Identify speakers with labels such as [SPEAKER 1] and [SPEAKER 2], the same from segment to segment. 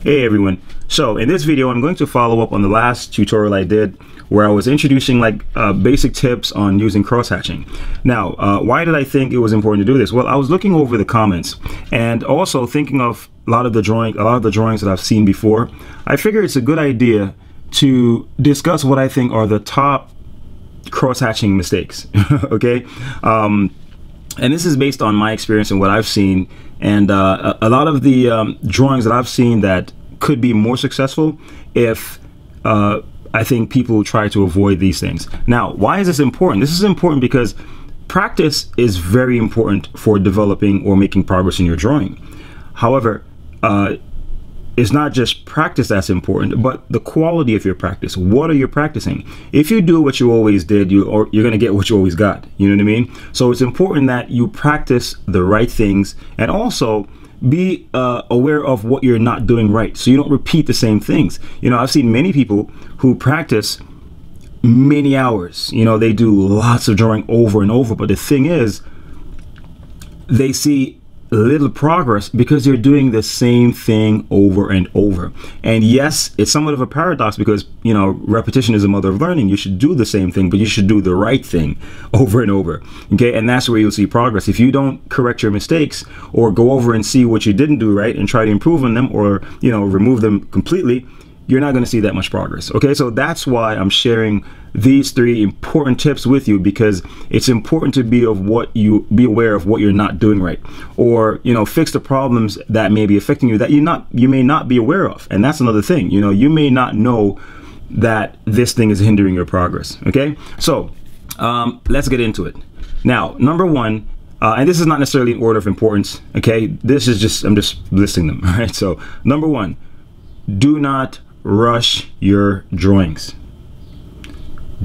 [SPEAKER 1] Hey everyone, so in this video I'm going to follow up on the last tutorial I did where I was introducing basic tips on using cross-hatching. Now, why did I think it was important to do this? Well, I was looking over the comments and also thinking of a lot of the drawings that I've seen before. I figured it's a good idea to discuss what I think are the top cross-hatching mistakes. Okay, and this is based on my experience and what I've seen, and a lot of the drawings that I've seen that could be more successful if I think people try to avoid these things. Now, why is this important? This is important because practice is very important for developing or making progress in your drawing. However, it's not just practice that's important, but the quality of your practice. What are you practicing? If you do what you always did, you're going to get what you always got. You know what I mean? So it's important that you practice the right things and also be aware of what you're not doing right, so you don't repeat the same things. You know, I've seen many people who practice many hours. You know, they do lots of drawing over and over, but the thing is, they see little progress because they're doing the same thing over and over. And yes, it's somewhat of a paradox because, you know, repetition is the mother of learning. You should do the same thing, but you should do the right thing over and over. Okay, and that's where you'll see progress. If you don't correct your mistakes or go over and see what you didn't do right and try to improve on them, or, you know, remove them completely, you're not going to see that much progress. Okay, so that's why I'm sharing these 3 important tips with you, because it's important to be aware of what you're not doing right, or, you know, fix the problems that may be affecting you that you may not be aware of. And that's another thing. You know, you may not know that this thing is hindering your progress. Okay, so let's get into it. Now, number 1, and this is not necessarily in order of importance. Okay, this is just, I'm just listing them. All right, so number 1, do not rush your drawings.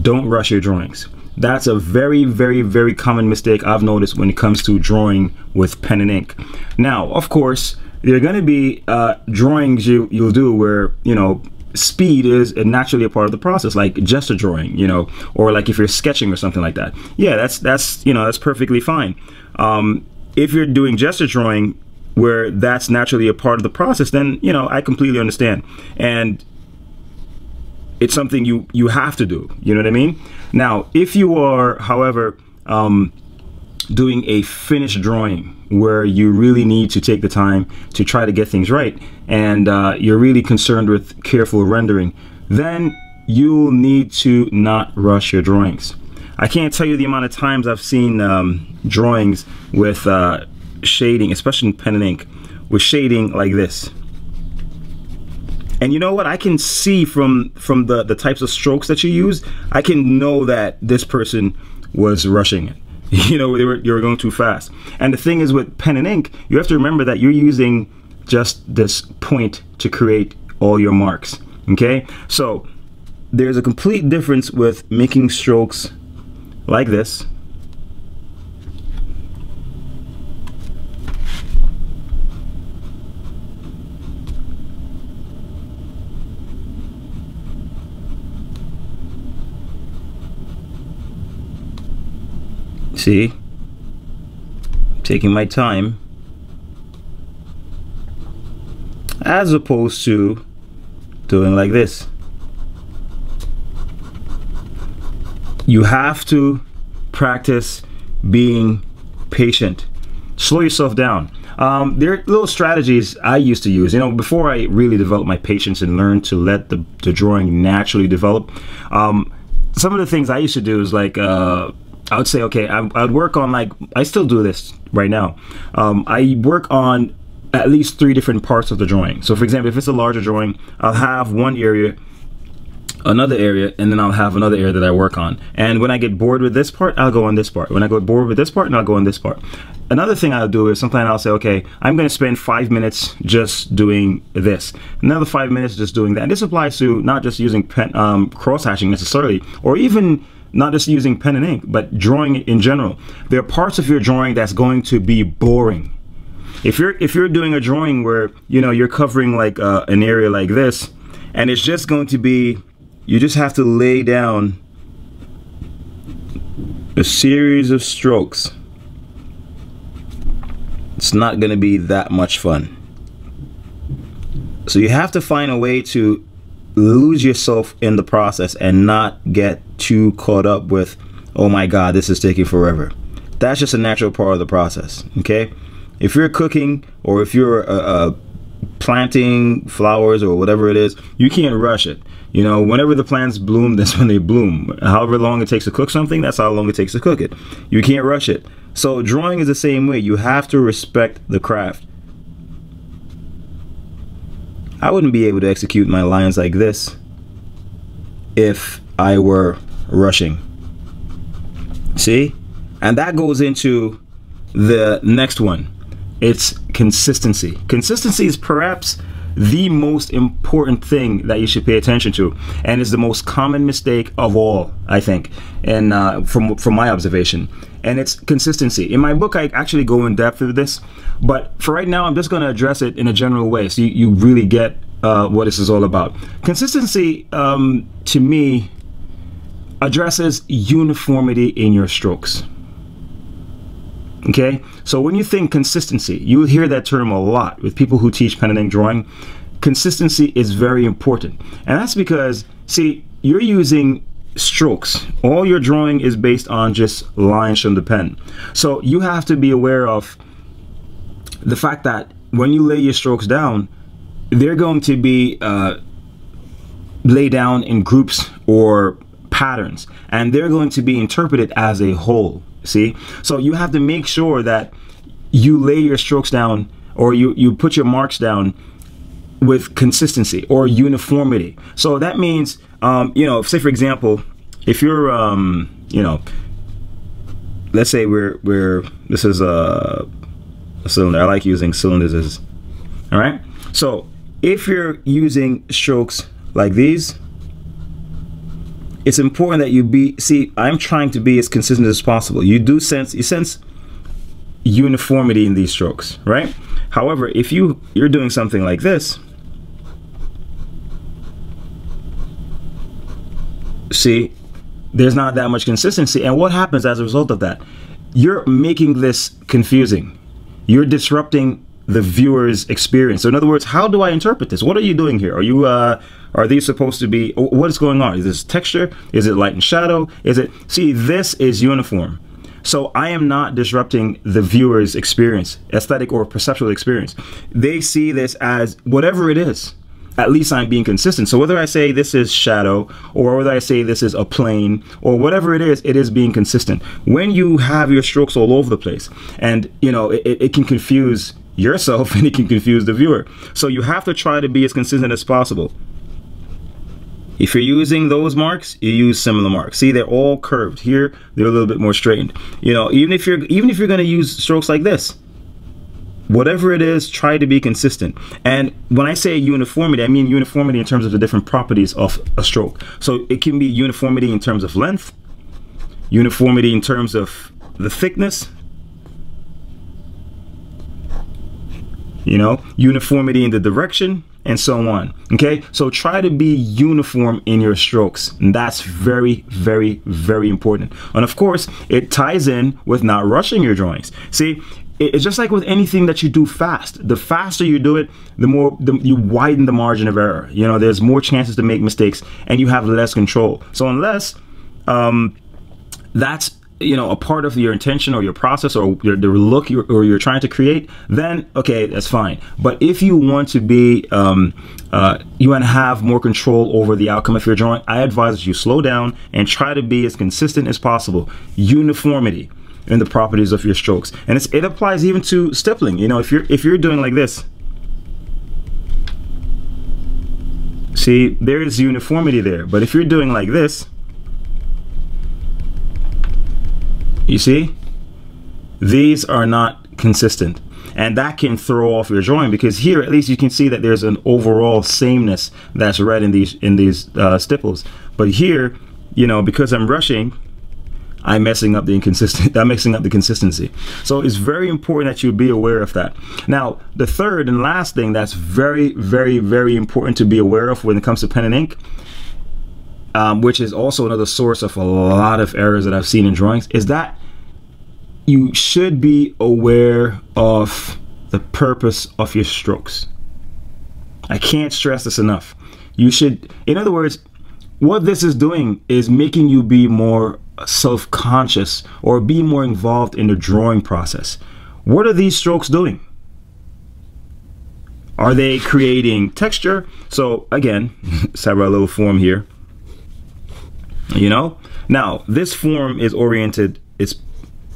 [SPEAKER 1] Don't rush your drawings. That's a very, very, very common mistake I've noticed when it comes to drawing with pen and ink. Now, of course, there are going to be drawings you'll do where, you know, speed is naturally a part of the process, like gesture drawing, you know, or like if you're sketching or something like that. Yeah, that's you know, that's perfectly fine. If you're doing gesture drawing where that's naturally a part of the process, then, you know, I completely understand. And it's something you have to do, you know what I mean? Now, if you are, however, doing a finished drawing where you really need to take the time to try to get things right, and you're really concerned with careful rendering, then you'll need to not rush your drawings. I can't tell you the amount of times I've seen drawings with shading, especially in pen and ink, with shading like this. And you know what? I can see from the types of strokes that you use, I can know that this person was rushing it. You know, they were going too fast. And the thing is, with pen and ink, you have to remember that you're using just this point to create all your marks. Okay? So there's a complete difference with making strokes like this. See, taking my time, as opposed to doing like this. You have to practice being patient. Slow yourself down. There are little strategies I used to use, you know, before I really developed my patience and learned to let the drawing naturally develop. Some of the things I used to do is like, I would say, okay, I'd work on, like, I still do this right now. I work on at least 3 different parts of the drawing. So for example, if it's a larger drawing, I'll have one area, another area, and then I'll have another area that I work on. And when I get bored with this part, I'll go on this part. When I get bored with this part, and I'll go on this part. Another thing I'll do is sometimes I'll say, okay, I'm going to spend 5 minutes just doing this, another 5 minutes just doing that. And this applies to not just using cross-hatching necessarily, or even not just using pen and ink, but drawing in general. There are parts of your drawing that's going to be boring. If you're doing a drawing where, you know, you're covering like an area like this, and it's just going to be, you just have to lay down a series of strokes, it's not going to be that much fun. So you have to find a way to lose yourself in the process and not get too caught up with, oh my God, this is taking forever. That's just a natural part of the process. Okay, if you're cooking or if you're planting flowers or whatever it is, you can't rush it. You know, whenever the plants bloom, that's when they bloom. However long it takes to cook something, that's how long it takes to cook it. You can't rush it. So drawing is the same way. You have to respect the craft. I wouldn't be able to execute my lines like this if I were rushing. See? And that goes into the next one. It's consistency. Consistency is perhaps the most important thing that you should pay attention to, and is the most common mistake of all, I think, and from my observation. And it's consistency. In my book, I actually go in depth with this, but for right now, I'm just going to address it in a general way so you really get what this is all about. Consistency, to me, addresses uniformity in your strokes. Okay, so when you think consistency, you hear that term a lot with people who teach pen and ink drawing. Consistency is very important, and that's because, see, you're using strokes. All your drawing is based on just lines from the pen. So you have to be aware of the fact that when you lay your strokes down, they're going to be laid down in groups or patterns, and they're going to be interpreted as a whole. See, so you have to make sure that you lay your strokes down, or you put your marks down with consistency or uniformity. So that means, you know, say for example, if you're, you know, let's say this is a cylinder. I like using cylinders as, all right. So if you're using strokes like these, it's important that you see, I'm trying to be as consistent as possible. You sense uniformity in these strokes, right? However, if you're doing something like this, see, there's not that much consistency. And what happens as a result of that? You're making this confusing. You're disrupting the viewer's experience. So in other words, how do I interpret this? What are you doing here? Are you are these supposed to be, what is going on? Is this texture? Is it light and shadow? Is it, see, this is uniform. So I am not disrupting the viewer's experience, aesthetic or perceptual experience. They see this as whatever it is. At least I'm being consistent. So whether I say this is shadow, or whether I say this is a plane, or whatever it is being consistent. When you have your strokes all over the place, and you know, it can confuse yourself and it can confuse the viewer. So you have to try to be as consistent as possible. If you're using those marks, you use similar marks. See, they're all curved. Here, they're a little bit more straightened. You know, even if you're going to use strokes like this, whatever it is, try to be consistent. And when I say uniformity, I mean uniformity in terms of the different properties of a stroke. So it can be uniformity in terms of length, uniformity in terms of the thickness, you know, uniformity in the direction, and so on. Okay, so try to be uniform in your strokes, and that's very, very, very important. And of course, it ties in with not rushing your drawings. See, it's just like with anything that you do fast. The faster you do it, the more you widen the margin of error. You know, there's more chances to make mistakes, and you have less control. So unless that's, you know, a part of your intention or your process or the look you're trying to create, then okay, that's fine. But if you want to be, you want to have more control over the outcome of your drawing, I advise that you slow down and try to be as consistent as possible. Uniformity in the properties of your strokes, and it applies even to stippling. You know, if you're doing like this, see, there is uniformity there. But if you're doing like this, you see, these are not consistent, and that can throw off your drawing, because here at least you can see that there's an overall sameness that's read in these stipples. But here, you know, because I'm rushing, I'm messing up the consistency. So it's very important that you be aware of that. Now, the third and last thing that's very, very, very important to be aware of when it comes to pen and ink, which is also another source of a lot of errors that I've seen in drawings, is that you should be aware of the purpose of your strokes. I can't stress this enough. You should, in other words, what this is doing is making you be more self-conscious or be more involved in the drawing process. What are these strokes doing? Are they creating texture? So again, let's have our little form here. You know, now this form is oriented, it's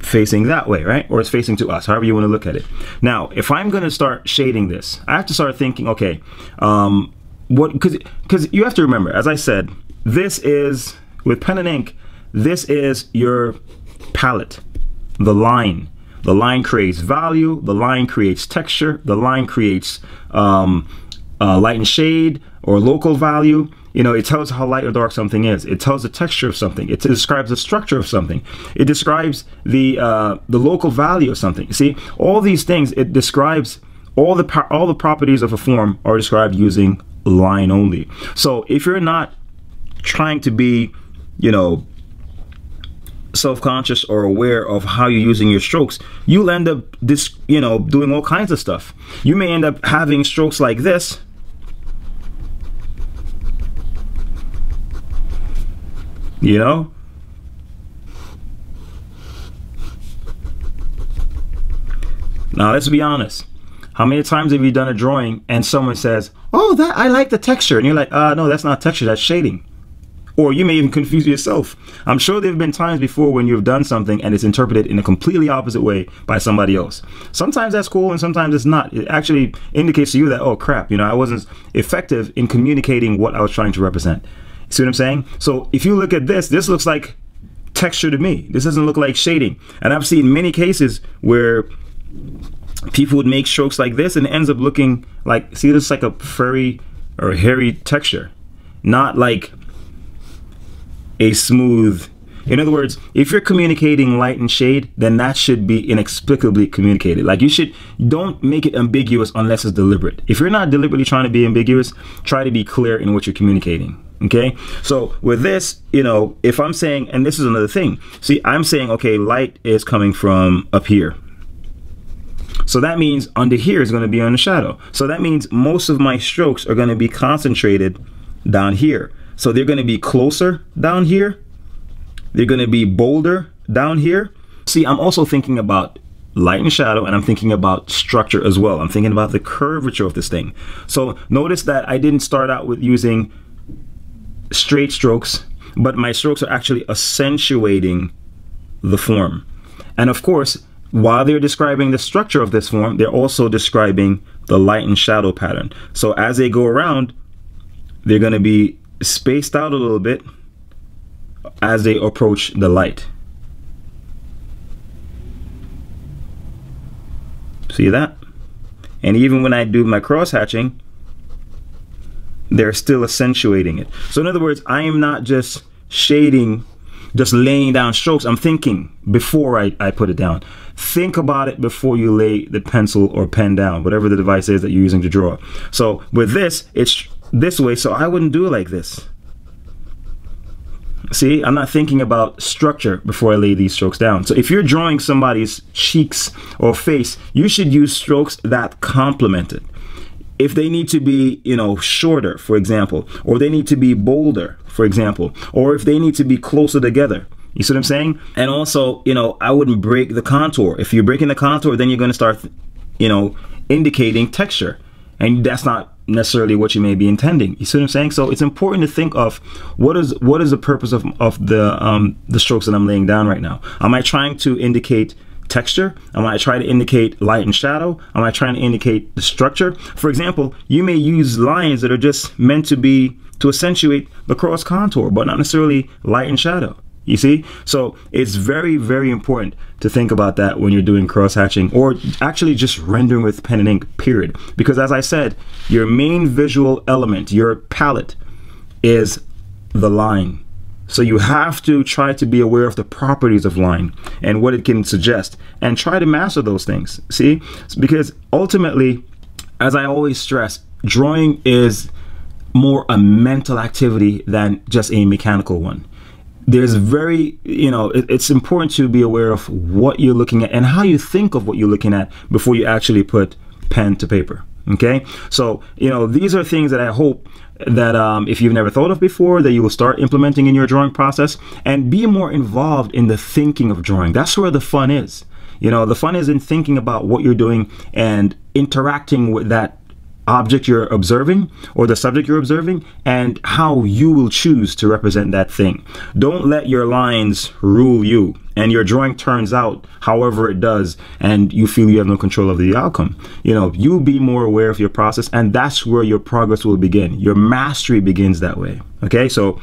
[SPEAKER 1] facing that way, right? Or it's facing to us, however you want to look at it. Now, if I'm going to start shading this, I have to start thinking, okay, because you have to remember, as I said, this is, with pen and ink, this is your palette, the line. The line creates value, the line creates texture, the line creates light and shade or local value. You know, it tells how light or dark something is. It tells the texture of something. It describes the structure of something. It describes the local value of something. See, all these things, it describes all the properties of a form are described using line only. So if you're not trying to be, you know, self-conscious or aware of how you're using your strokes, you'll end up doing all kinds of stuff. You may end up having strokes like this, you know. Now let's be honest. How many times have you done a drawing and someone says, "Oh, that I like the texture," and you're like, "No, that's not texture, that's shading." Or you may even confuse yourself. I'm sure there have been times before when you've done something and it's interpreted in a completely opposite way by somebody else. Sometimes that's cool and sometimes it's not. It actually indicates to you that, oh crap, you know, I wasn't effective in communicating what I was trying to represent. See what I'm saying? So if you look at this, this looks like texture to me. This doesn't look like shading. And I've seen many cases where people would make strokes like this and it ends up looking like, see, this is like a furry or hairy texture, not like a smooth. In other words, if you're communicating light and shade, then that should be inexplicably communicated. Like, don't make it ambiguous unless it's deliberate. If you're not deliberately trying to be ambiguous, try to be clear in what you're communicating. Okay, so with this, you know, if I'm saying, and this is another thing, see, I'm saying, okay, light is coming from up here. So that means under here is going to be on the shadow. So that means most of my strokes are going to be concentrated down here. So they're going to be closer down here. They're going to be bolder down here. See, I'm also thinking about light and shadow, and I'm thinking about structure as well. I'm thinking about the curvature of this thing. So notice that I didn't start out with using straight strokes, but my strokes are actually accentuating the form. And of course, while they're describing the structure of this form, they're also describing the light and shadow pattern. So as they go around, they're going to be spaced out a little bit as they approach the light. See that? And even when I do my cross hatching, they're still accentuating it. So in other words, I am not just shading, just laying down strokes. I'm thinking before I put it down. Think about it before you lay the pencil or pen down, whatever the device is that you're using to draw. So with this, it's this way, so I wouldn't do it like this. See, I'm not thinking about structure before I lay these strokes down. So if you're drawing somebody's cheeks or face, you should use strokes that complement it. If they need to be, you know, shorter, for example, or they need to be bolder, for example, or if they need to be closer together. You see what I'm saying? And also, you know, I wouldn't break the contour. If you're breaking the contour, then you're going to start, you know, indicating texture. And that's not necessarily what you may be intending. You see what I'm saying? So it's important to think of what is the purpose of the strokes that I'm laying down right now. Am I trying to indicate texture? Am I trying to indicate light and shadow? Am I trying to indicate the structure? For example, you may use lines that are just meant to be to accentuate the cross contour, but not necessarily light and shadow. You see? So it's very, very important to think about that when you're doing cross hatching or actually just rendering with pen and ink, period. Because as I said, your main visual element, your palette, is the line. So you have to try to be aware of the properties of line and what it can suggest and try to master those things. See? Because ultimately, as I always stress, drawing is more a mental activity than just a mechanical one. There's very, you know, it's important to be aware of what you're looking at and how you think of what you're looking at before you actually put pen to paper. Okay, so you know, these are things that I hope that if you've never thought of before, that you will start implementing in your drawing process, and be more involved in the thinking of drawing. That's where the fun is. You know, the fun is in thinking about what you're doing and interacting with that object you're observing, or the subject you're observing, and how you will choose to represent that thing. Don't let your lines rule you and your drawing turns out however it does and you feel you have no control of the outcome. You know, you be more aware of your process, and that's where your progress will begin. Your mastery begins that way. Okay, so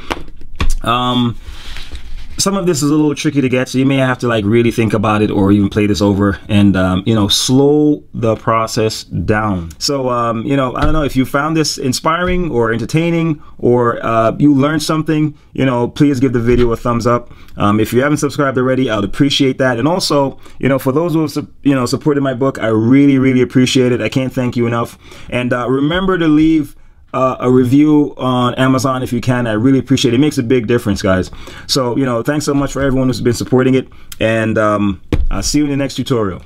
[SPEAKER 1] some of this is a little tricky to get, so you may have to like really think about it or even play this over and you know, slow the process down. So you know, I don't know if you found this inspiring or entertaining, or you learned something, you know, please give the video a thumbs up. If you haven't subscribed already, I would appreciate that. And also, you know, for those who have, you know, supported my book, I really appreciate it. I can't thank you enough. And remember to leave a review on Amazon if you can. I really appreciate it. It makes a big difference, guys. So, you know, thanks so much for everyone who's been supporting it, and I'll see you in the next tutorial.